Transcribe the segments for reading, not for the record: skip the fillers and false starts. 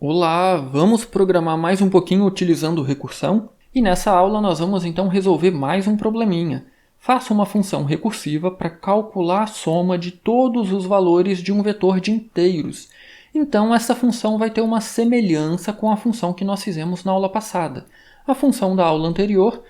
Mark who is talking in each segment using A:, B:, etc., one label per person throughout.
A: Olá, vamos programar mais um pouquinho utilizando recursão? E nessa aula nós vamos então resolver mais um probleminha. Faça uma função recursiva para calcular a soma de todos os valores de um vetor de inteiros. Então essa função vai ter uma semelhança com a função que nós fizemos na aula passada. A função da aula anterior,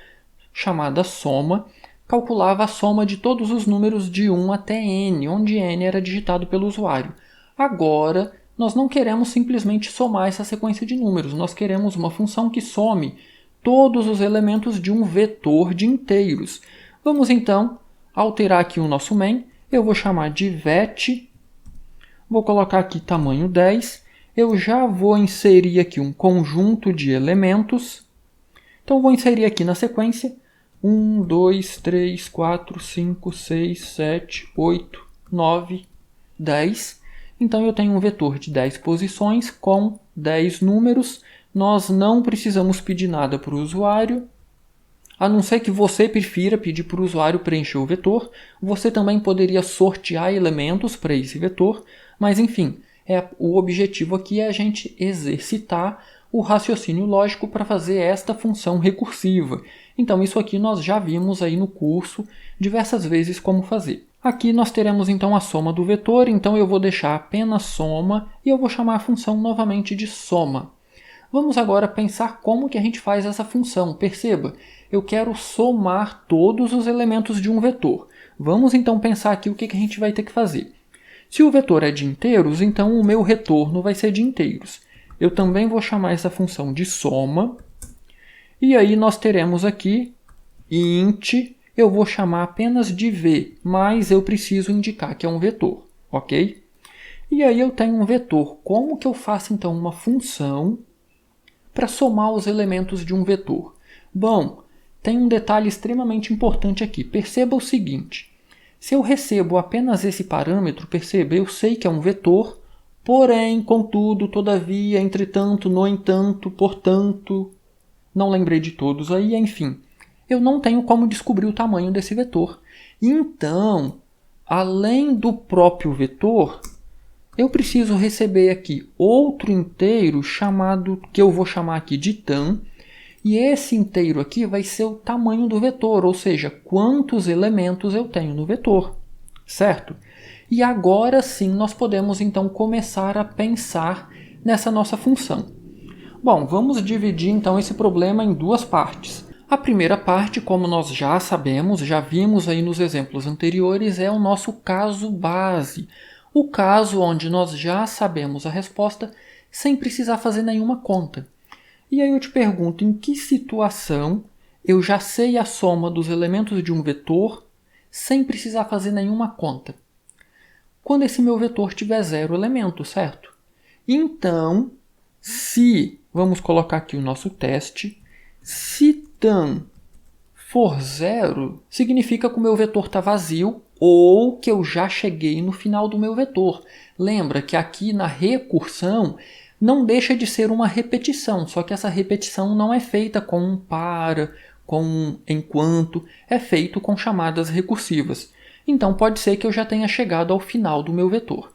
A: chamada soma, calculava a soma de todos os números de 1 até n, onde n era digitado pelo usuário. Agora, nós não queremos simplesmente somar essa sequência de números, nós queremos uma função que some todos os elementos de um vetor de inteiros. Vamos então alterar aqui o nosso main, eu vou chamar de vet, vou colocar aqui tamanho 10, eu já vou inserir aqui um conjunto de elementos, então vou inserir aqui na sequência 1, 2, 3, 4, 5, 6, 7, 8, 9, 10. Então eu tenho um vetor de 10 posições com 10 números. Nós não precisamos pedir nada para o usuário, a não ser que você prefira pedir para o usuário preencher o vetor. Você também poderia sortear elementos para esse vetor, mas enfim, o objetivo aqui é a gente exercitar o raciocínio lógico para fazer esta função recursiva. Então isso aqui nós já vimos aí no curso diversas vezes como fazer. Aqui nós teremos então a soma do vetor, então eu vou deixar apenas soma e eu vou chamar a função novamente de soma. Vamos agora pensar como que a gente faz essa função. Perceba, eu quero somar todos os elementos de um vetor. Vamos então pensar aqui o que a gente vai ter que fazer. Se o vetor é de inteiros, então o meu retorno vai ser de inteiros. Eu também vou chamar essa função de soma. E aí nós teremos aqui int, eu vou chamar apenas de v, mas eu preciso indicar que é um vetor, ok? E aí eu tenho um vetor. Como que eu faço então uma função para somar os elementos de um vetor? Bom, tem um detalhe extremamente importante aqui. Perceba o seguinte, se eu recebo apenas esse parâmetro, perceba, eu sei que é um vetor, porém, contudo, todavia, entretanto, no entanto, portanto, não lembrei de todos aí, enfim. Eu não tenho como descobrir o tamanho desse vetor. Então, além do próprio vetor, eu preciso receber aqui outro inteiro chamado, que eu vou chamar aqui de tam, e esse inteiro aqui vai ser o tamanho do vetor, ou seja, quantos elementos eu tenho no vetor, certo? E agora sim nós podemos então começar a pensar nessa nossa função. Bom, vamos dividir então esse problema em duas partes. A primeira parte, como nós já sabemos, já vimos aí nos exemplos anteriores, é o nosso caso base. O caso onde nós já sabemos a resposta sem precisar fazer nenhuma conta. E aí eu te pergunto, em que situação eu já sei a soma dos elementos de um vetor sem precisar fazer nenhuma conta? Quando esse meu vetor tiver 0 elementos, certo? Então, se, vamos colocar aqui o nosso teste, se tam for 0, significa que o meu vetor está vazio ou que eu já cheguei no final do meu vetor. Lembra que aqui na recursão não deixa de ser uma repetição, só que essa repetição não é feita com um para, com um enquanto, é feito com chamadas recursivas. Então pode ser que eu já tenha chegado ao final do meu vetor.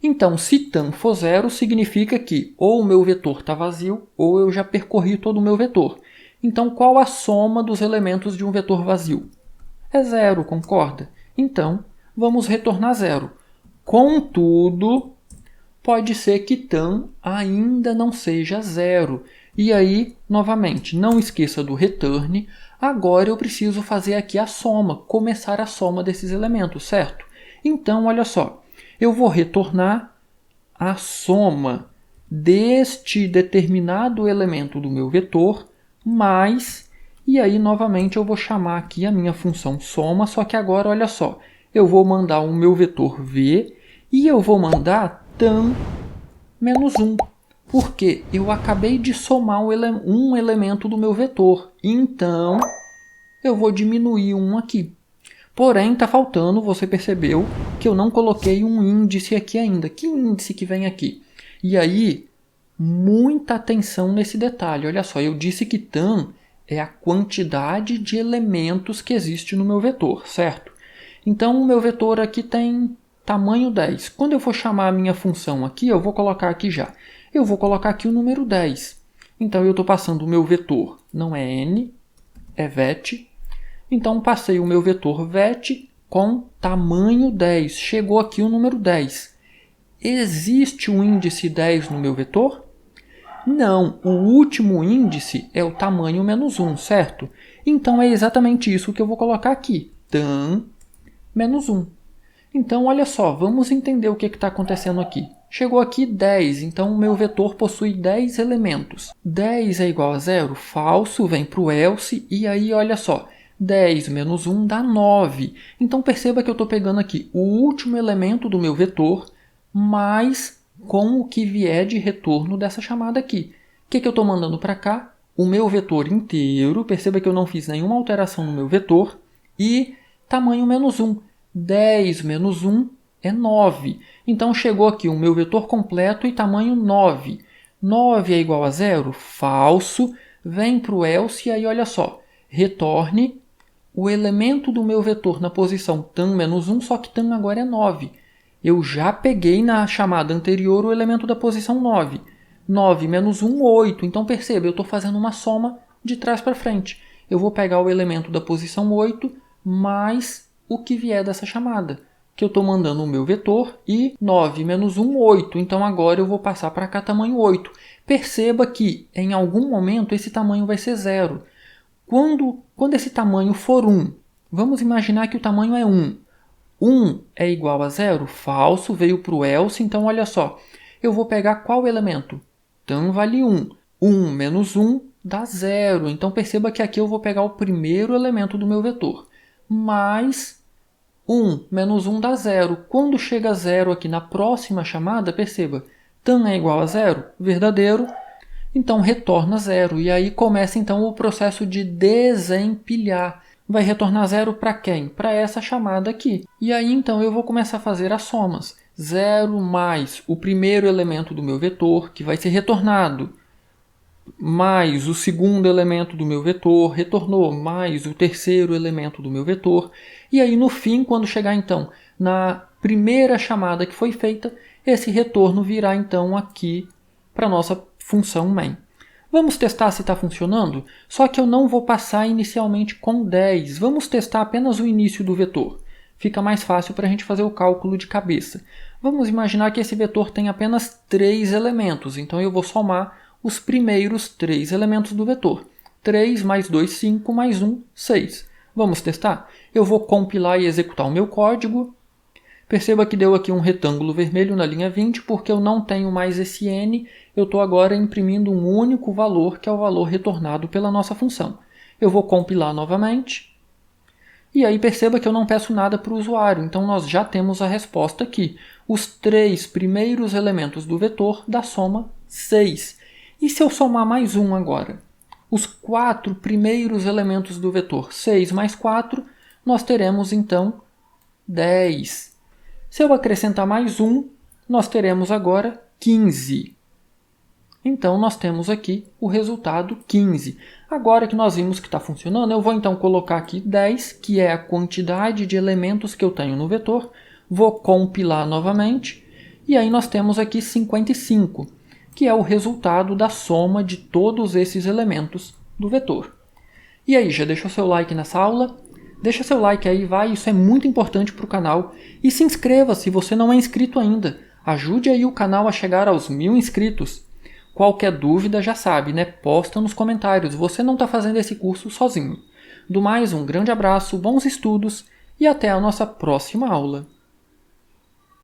A: Então, se tam for 0, significa que ou o meu vetor está vazio ou eu já percorri todo o meu vetor. Então, qual a soma dos elementos de um vetor vazio? É 0, concorda? Então, vamos retornar 0. Contudo, pode ser que tam ainda não seja 0. E aí, novamente, não esqueça do return. Agora eu preciso fazer aqui a soma, começar a soma desses elementos, certo? Então, olha só, eu vou retornar a soma deste determinado elemento do meu vetor, mais, e aí novamente eu vou chamar aqui a minha função soma, só que agora, olha só, eu vou mandar o meu vetor v e eu vou mandar tam menos 1, porque eu acabei de somar um elemento do meu vetor, então eu vou diminuir um aqui. Porém, está faltando, você percebeu que eu não coloquei um índice aqui ainda. Que índice que vem aqui? E aí, muita atenção nesse detalhe. Olha só, eu disse que tam é a quantidade de elementos que existe no meu vetor, certo? Então, o meu vetor aqui tem tamanho 10. Quando eu for chamar a minha função aqui, eu vou colocar aqui já. eu vou colocar aqui o número 10. Então, eu estou passando o meu vetor, não é n, é vet. Então, passei o meu vetor vet com tamanho 10. Chegou aqui o número 10. Existe um índice 10 no meu vetor? Não, o último índice é o tamanho menos 1, certo? Então, é exatamente isso que eu vou colocar aqui. Tan menos 1. Então, olha só, vamos entender o que está acontecendo aqui. Chegou aqui 10, então o meu vetor possui 10 elementos. 10 é igual a 0, falso, vem para o else, e aí olha só, 10 menos 1 dá 9. Então perceba que eu estou pegando aqui o último elemento do meu vetor, mais com o que vier de retorno dessa chamada aqui. O que eu estou mandando para cá? O meu vetor inteiro, perceba que eu não fiz nenhuma alteração no meu vetor, e tamanho menos 1. 10 menos 1 é 9. Então, chegou aqui o meu vetor completo e tamanho 9. 9 é igual a 0? Falso. Vem para o else e aí, olha só. Retorne o elemento do meu vetor na posição tan menos 1, só que tan agora é 9. Eu já peguei na chamada anterior o elemento da posição 9. 9 menos 1, 8. Então, perceba, eu estou fazendo uma soma de trás para frente. Eu vou pegar o elemento da posição 8 mais o que vier dessa chamada, que eu estou mandando o meu vetor, e 9 menos 1, 8. Então, agora eu vou passar para cá tamanho 8. Perceba que, em algum momento, esse tamanho vai ser 0. Quando esse tamanho for 1, vamos imaginar que o tamanho é 1. 1 é igual a 0? Falso, veio para o else. Então, olha só, eu vou pegar qual elemento? Tan vale 1. 1 menos 1 dá 0. Então, perceba que aqui eu vou pegar o primeiro elemento do meu vetor. Mais 1 menos 1 dá 0. Quando chega a 0 aqui na próxima chamada, perceba, tan é igual a 0, verdadeiro, então retorna 0. E aí começa então o processo de desempilhar. Vai retornar 0 para quem? Para essa chamada aqui. E aí então eu vou começar a fazer as somas. 0 mais o primeiro elemento do meu vetor, que vai ser retornado, mais o segundo elemento do meu vetor, retornou, mais o terceiro elemento do meu vetor. E aí, no fim, quando chegar, então, na primeira chamada que foi feita, esse retorno virá, então, aqui para a nossa função main. Vamos testar se está funcionando? Só que eu não vou passar inicialmente com 10. Vamos testar apenas o início do vetor. Fica mais fácil para a gente fazer o cálculo de cabeça. Vamos imaginar que esse vetor tem apenas 3 elementos. Então, eu vou somar os primeiros 3 elementos do vetor. 3 mais 2, 5, mais 1, 6. Vamos testar? Eu vou compilar e executar o meu código. Perceba que deu aqui um retângulo vermelho na linha 20, porque eu não tenho mais esse n, eu estou agora imprimindo um único valor, que é o valor retornado pela nossa função. Eu vou compilar novamente. E aí perceba que eu não peço nada para o usuário, então nós já temos a resposta aqui. Os 3 primeiros elementos do vetor da soma 6. E se eu somar mais 1 agora? Os 4 primeiros elementos do vetor, 6 mais 4, nós teremos então 10. Se eu acrescentar mais 1, nós teremos agora 15. Então, nós temos aqui o resultado 15. Agora que nós vimos que está funcionando, eu vou então colocar aqui 10, que é a quantidade de elementos que eu tenho no vetor. Vou compilar novamente. E aí nós temos aqui 55, que é o resultado da soma de todos esses elementos do vetor. E aí, já deixou seu like nessa aula? Deixa seu like aí, vai, isso é muito importante para o canal. E se inscreva se você não é inscrito ainda. Ajude aí o canal a chegar aos 1000 inscritos. Qualquer dúvida já sabe, né? Posta nos comentários, você não está fazendo esse curso sozinho. Do mais, um grande abraço, bons estudos e até a nossa próxima aula.